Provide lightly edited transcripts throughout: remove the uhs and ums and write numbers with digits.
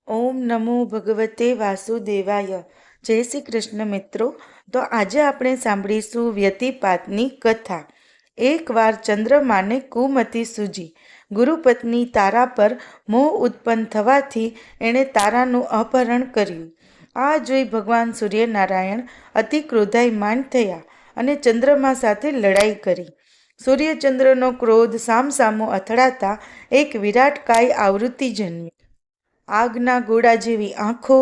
ઓમ નમો ભગવતે વાસુદેવાય. જય શ્રી કૃષ્ણ મિત્રો. તો આજે આપણે સાંભળીશું વ્યતિપાતની કથા. એકવાર ચંદ્રમાને કુમતિ સૂજી. ગુરુપત્ની તારા પર મોહ ઉત્પન્ન થવાથી એણે તારાનું અપહરણ કર્યું. આ જોઈ ભગવાન સૂર્યનારાયણ અતિ ક્રોધાયમાન થયા અને ચંદ્રમા સાથે લડાઈ કરી. સૂર્યચંદ્રનો ક્રોધ સામસામો અથડાતા એક વિરાટકાય આવૃત્તિ જન્મી. આગના ગોળા જેવી આંખો,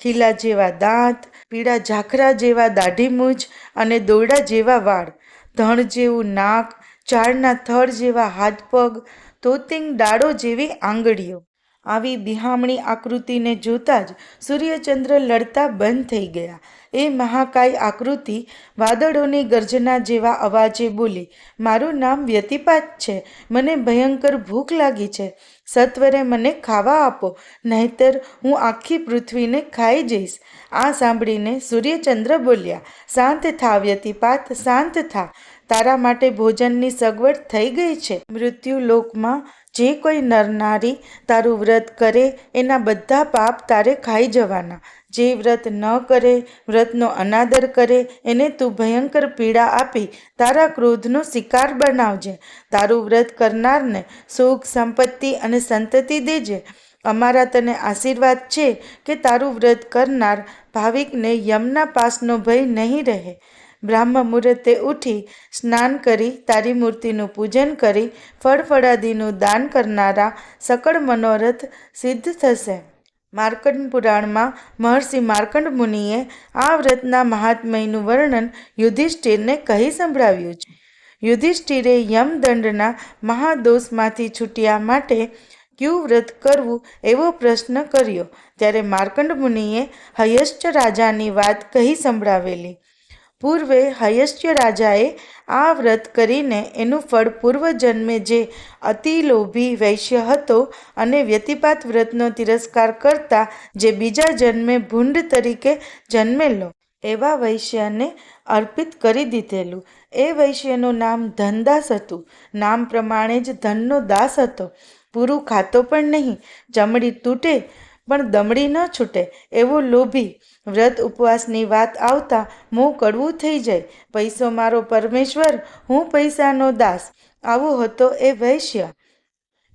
ખીલા જેવા દાંત, પીળા ઝાખરા જેવા દાઢીમૂછ અને દોરડા જેવા વાળ, ધણ જેવું નાક, ઝાડના થડ જેવા હાથ પગ, તોતિંગ ડાળો જેવી આંગળીઓ. આવી બિહામણી આકૃતિને જોતાં જ સૂર્યચંદ્ર લડતા બંધ થઈ ગયા. એ મહાકાય આકૃતિ વાદળોની ગર્જના જેવા અવાજે બોલી, મારું નામ વ્યતિપાત છે. મને ભયંકર ભૂખ લાગી છે. સત્વરે મને ખાવા આપો, નહીંતર હું આખી પૃથ્વીને ખાઈ જઈશ. આ સાંભળીને સૂર્યચંદ્ર બોલ્યા, શાંત થા વ્યતિપાત, શાંત થા. તારા માટે ભોજનની સગવડ થઈ ગઈ છે. મૃત્યુલોકમાં જે કોઈ નરનારી તારું વ્રત કરે એના બધા પાપ તારે ખાઈ જવાના. જે વ્રત ન કરે, વ્રતનો અનાદર કરે, એને તું ભયંકર પીડા આપી તારા ક્રોધનો શિકાર બનાવજે. તારું વ્રત કરનારને સુખ, સંપત્તિ અને સંતતિ દેજે. અમારા તને આશીર્વાદ છે કે તારું વ્રત કરનાર ભાવિકને યમના પાસનો ભય નહીં રહે. બ્રાહ્મ મુહૂર્તે ઉઠી સ્નાન કરી તારી મૂર્તિનું પૂજન કરી ફળફળાદિનું દાન કરનારા સકળ મનોરથ સિદ્ધ થશે. માર્કંડ પુરાણમાં મહર્ષિ માર્કંડ મુનિએ આ વ્રતના મહાત્મયનું વર્ણન યુધિષ્ઠિરને કહી સંભળાવ્યું છે. યુધિષ્ઠિરે યમદંડના મહાદોષમાંથી છૂટ્યા માટે ક્યું વ્રત કરવું એવો પ્રશ્ન કર્યો. ત્યારે માર્કંડ મુનિએ હયશ્ચ રાજાની વાત કહી સંભળાવેલી. પૂર્વે હયશ્ચ રાજાએ આ વ્રત કરીને એનું ફળ પૂર્વજન્મે જે અતિલોભી વૈશ્ય હતો અને વ્યતિપાત વ્રતનો તિરસ્કાર કરતા જે બીજા જન્મે ભૂંડ તરીકે જન્મેલો એવા વૈશ્યને અર્પિત કરી દીધેલું. એ વૈશ્યનું નામ ધનદાસ હતું. નામ પ્રમાણે જ ધનનો દાસ હતો. પૂરું ખાતો પણ નહીં, ચમડી તૂટે પણ દમડી ન છૂટે એવો લોભી. વ્રત ઉપવાસની વાત આવતા મોં કડવું થઈ જાય. પૈસો મારો પરમેશ્વર, હું પૈસાનો દાસ, આવો હતો એ વૈશ્ય.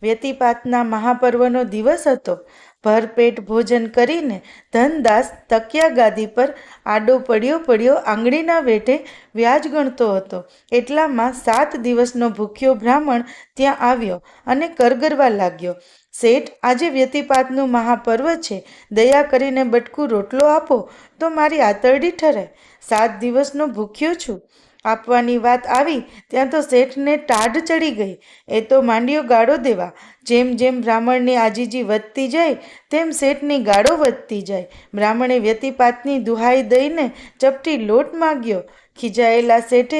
વ્યતિપાતના મહાપર્વનો દિવસ હતો. ભરપેટ ભોજન કરીને ધનદાસ તકિયા ગાદી પર આડો પડ્યો આંગળીના વેઢે વ્યાજ ગણતો હતો. એટલામાં 7 દિવસનો ભૂખ્યો બ્રાહ્મણ ત્યાં આવ્યો અને કરગરવા લાગ્યો, શેઠ, આજે વ્યતિપાતનું મહાપર્વ છે. દયા કરીને બટકું રોટલો આપો તો મારી આતરડી ઠરે. 7 દિવસનો ભૂખ્યો છું. આપવાની વાત આવી ત્યાં તો શેઠને ટાઢ ચડી ગઈ. એ તો માંડ્યો ગાળો દેવા. જેમ જેમ બ્રાહ્મણની આજીજી વધતી જાય તેમ શેઠની ગાળો વધતી જાય. બ્રાહ્મણે વ્યતિપાતની દુહાઈ દઈને ચપટી લોટ માગ્યો. ખીજાયેલા શેઠે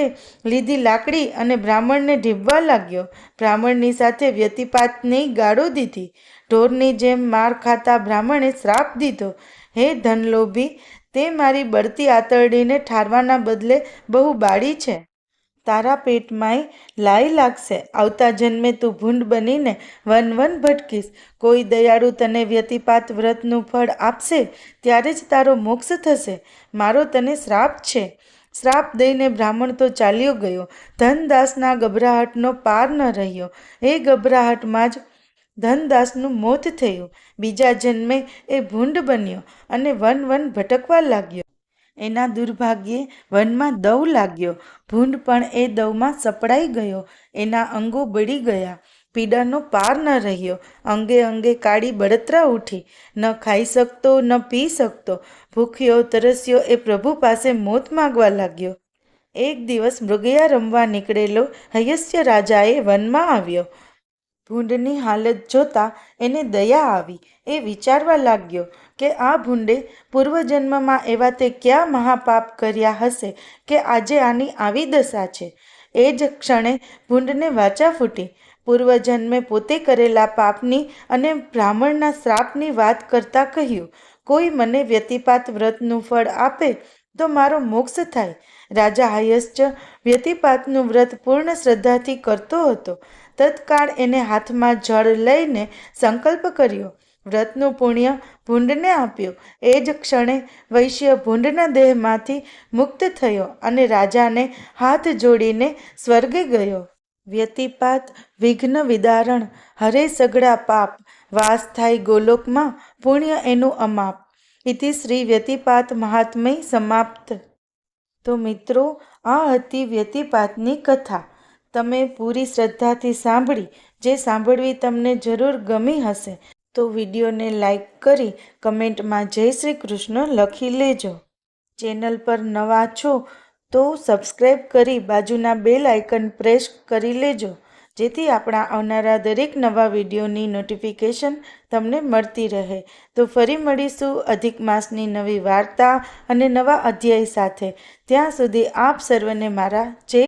લીધી લાકડી અને બ્રાહ્મણને ઢીબવા લાગ્યો. બ્રાહ્મણની સાથે વ્યતિપાતની ગાળો દીધી. ઢોરની જેમ માર ખાતા બ્રાહ્મણે શ્રાપ દીધો, હે ધનલોભી, તે મારી બળતી આતરડીને ઠારવાના બદલે બહુ બાળી છે. તારા પેટમાંય લાઈ લાગશે. આવતા જન્મે તું ભૂંડ બનીને વન વન ભટકીશ. કોઈ દયાળુ તને વ્યતિપાત વ્રતનું ફળ આપશે ત્યારે જ તારો મોક્ષ થશે. મારો તને શ્રાપ છે. શ્રાપ દઈને બ્રાહ્મણ તો ચાલ્યો ગયો. ધનદાસના ગભરાહટનો પાર ન રહ્યો. એ ગભરાહટમાં જ ધનદાસનું મોત થયું. બીજા જન્મે એ ભૂંડ બન્યો અને વન વન ભટકવા લાગ્યો. એના દુર્ભાગ્યે વનમાં દવ લાગ્યો. ભૂંડ પણ એ દવમાં સપડાઈ ગયો. એના અંગો બળી ગયા. પીડાનો પાર ન રહ્યો. અંગે અંગે કાળી બળતરા ઉઠી. ન ખાઈ શકતો, ન પી શકતો. ભૂખ્યો તરસ્યો એ પ્રભુ પાસે મોત માગવા લાગ્યો. એક દિવસ મૃગયા રમવા નીકળેલો હયસ્ય રાજાએ વનમાં આવ્યો. ભૂંડની હાલત જોતા એને દયા આવી. એ વિચારવા લાગ્યો કે આ ભૂંડે પૂર્વજન્મમાં એવા તે ક્યાં મહાપાપ કર્યા હશે કે આજે આની આવી દશા છે. એ જ ક્ષણે ભૂંડને વાચા ફૂટી. પૂર્વજન્મે પોતે કરેલા પાપની અને બ્રાહ્મણના શ્રાપની વાત કરતા કહ્યું, કોઈ મને વ્યતિપાત વ્રતનું ફળ આપે તો મારો મોક્ષ થાય. રાજા હયશ્ચ વ્યતિપાતનું વ્રત પૂર્ણ શ્રદ્ધાથી કરતો હતો. તત્કાળ એને હાથમાં જળ લઈને સંકલ્પ કર્યો, વ્રતનું પુણ્ય ભૂંડને આપ્યું. એ જ ક્ષણે વૈશ્ય ભૂંડના દેહમાંથી મુક્ત થયો અને રાજાને હાથ જોડીને સ્વર્ગે ગયો. વ્યતિપાત વિઘ્ન વિદારણ, હરે સઘળા પાપ, વાસ થાય ગોલોકમાં, પુણ્ય એનું અમાપ. ઇતિ શ્રી વ્યતિપાત મહાત્મય સમાપ્ત. તો મિત્રો, આ હતી વ્યતિપાતની કથા. તમે પૂરી શ્રદ્ધાથી સાંભળી. જે સાંભળવી તમને જરૂર ગમી હશે તો વિડીયોને લાઈક કરી કમેન્ટમાં જય શ્રી કૃષ્ણ લખી લેજો. ચેનલ પર નવા છો તો સબસ્ક્રાઈબ કરી બાજુના બેલ આઇકન પ્રેસ કરી લેજો, જેથી આપણા આવનારા દરેક નવા વિડીયોની નોટિફિકેશન તમને મળતી રહે. તો ફરી મળીશું અધિક માસની નવી વાર્તા અને નવા અધ્યાય સાથે. ત્યાં સુધી આપ સર્વને મારા જય